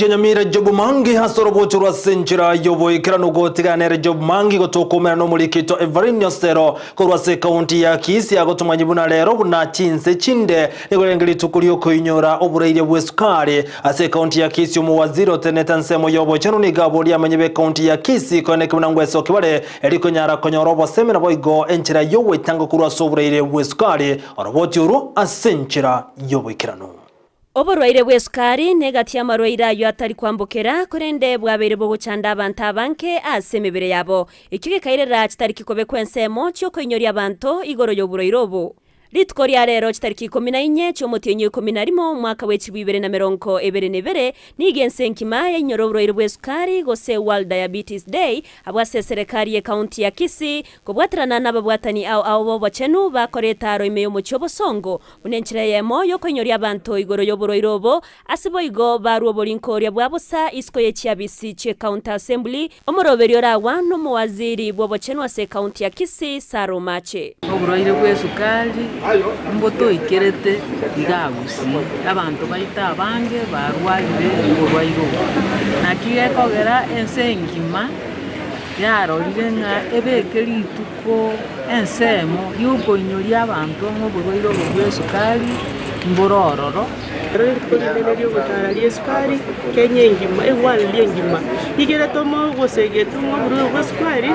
Nyamira mangi hasoro bochurwa senchira yobo ikirano gotiganere mangi gotokomera no mulikito Everino Sero korwase county ya Kisii agotumanyibuna lero buna chinse chinde egorengeli tukulio koinyora obureire bwesukari ase county ya Kisii umuwaziri oteneta nsemo yobo chano ni gabori amanyebe county ya Kisii koneke munangweso kibale eliko nyara konyorobo semina boigo enchira yobo itango kurwase obureire bwesukari oroboti uru asenchira yobo ikirano Oborwaire bwesukari negati amarwaire ayo atari kwambukira kurende bwabere bwo gucanda abantu abanke ase emibere yabo icyo gikairera kitari kikobe kwensemo cyo koinyoria abantu igoro y'oburwaire obo Ritkoria rero kitariki 14 cy'umutinyo 11 mwaka w'ekibibere na 2022 nigense nkima y'inyoro burwaire bwesukari gose World Diabetes Day abwase serikali ya county ya Kisii kubwatirana n'ababwatani abo bacenu bakoretaro imeyo mu cyobosongo unenchira yemo yo konyoria abantu igoro y'oburwaire obo asibo igo baruo bolinkoria bwabusa isko y'ekyabisi cye county assembly omuroberi rawa no muwaziri bwo bacenu ase county ya Kisii Saromache oburwaire bwesukari mboto ikerete iga Gusii abantu baita abange barwaire oburwaire nakiye kogera ensengima yarorire nga ebekeri tuko ensemo yuko inyoria abantu oburwaire bwesukari mborororo rero twirenderio gutararia esukari Kenya ngima egwalire ngima igere tomo gosegetumwa buru bwesukari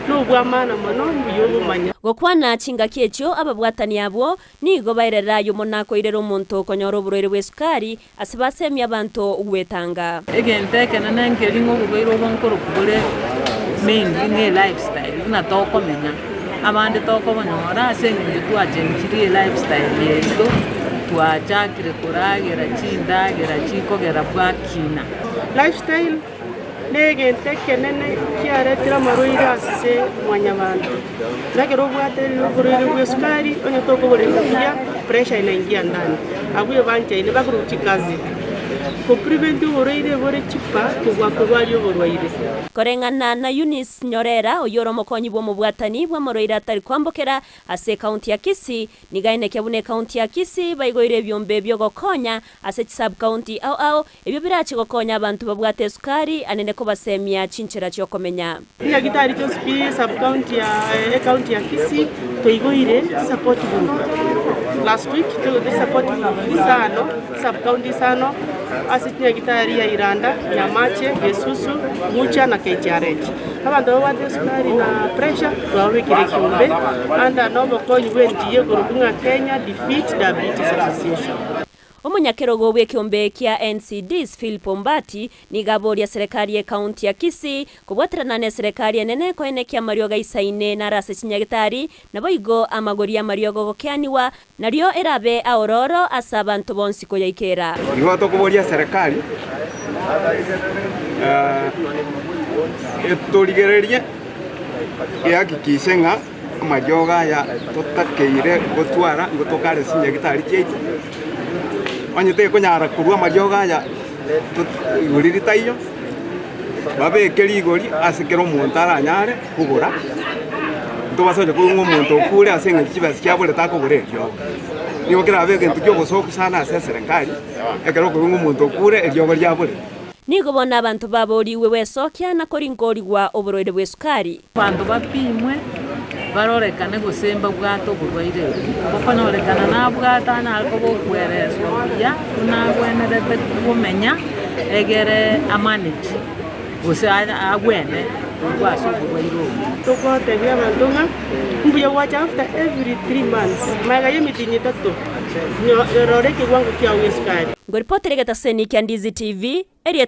no bwamana mono mbuyo bumanya gokwana chinga kyecho ababwatani abo nigo bairera yo monako irero muntu konyoro burwaire bwesukari asibasemi abantu ugwetanga egenteke nanengeri ngo burwaire bonkoro kubure mengi ne lifestyle na toko menya abande toko banyora asengi twajenjiri lifestyle yedo twachakire kuragera chindagera chikogera bwakina lifestyle negenteke nene kiaretira marwaire ase mwanyabantu nagero bwateri burwaire bwesukari onye toko burengia pressure inaingia ndani abuye banje ile bakuruti kazi ko prevent burwaire bore chipa kubwa kubali burwaire korengana na Eunice Nyorera oyoro mokonyi bwo mubwatani bwa marwaire atari kwambokera ase county ya Kisii nigaine kebune county ya Kisii bayigoire byombe byo gokonya ase sub county au ebyo birachi gokonya abantu babwate sukari anene ko basemia chinchera cyo komenya ya gitari cyo sub county ya Kisii toyigoire support group last week to support group sano sub county sano asitia gitari ya Iranda Nyamache Gesusu Mucha na KJRH abantu babwate sukari na pressure twawekire kiumbe anda nobo konyi wendiye gurukunga Kenya Defeat Diabetes Association Omunyakerogo bw'ekiombe kya NCDs Philip Mbati ni gabori ya serikali ya county ya Kisii kubwatirana na serikali enene koenekia marioga isaine na rase chinyagitari na boigo amagori ya mariogo gokianiwa nario erabe aororo asabantu bonsi ko yaikera igo tokuboria serikali etoligererie yakikishenga marioga ya totakeire gotwara ngotokare chinyagitari cheitu Anyete konyara kurwa marioga ya igurita iyo babekeri igori asikero umuntu aranyare kugura tubasoje kungo umuntu kure asenga kibasi cyabole takugureryo niyo kirabeke ntujyo gosoku sana ase serikali ekero kungo umuntu kure eryo ryabole nigo bona abantu baboriwe wesokya na koringori gwa oburwaire bwesukari abantu bapimwe barorekane gusemba bwato burwaire bokonorekana na bwata na alko bokwereswa ya unagwenerete kumenya egere amanage guse agwene bwaso burwaire toko tebya abantu mbuye wacha after every 3 months maga yemitini tato nyororeke gwangu kya wesukari ngoripotere gataseni kya Ndizi TV area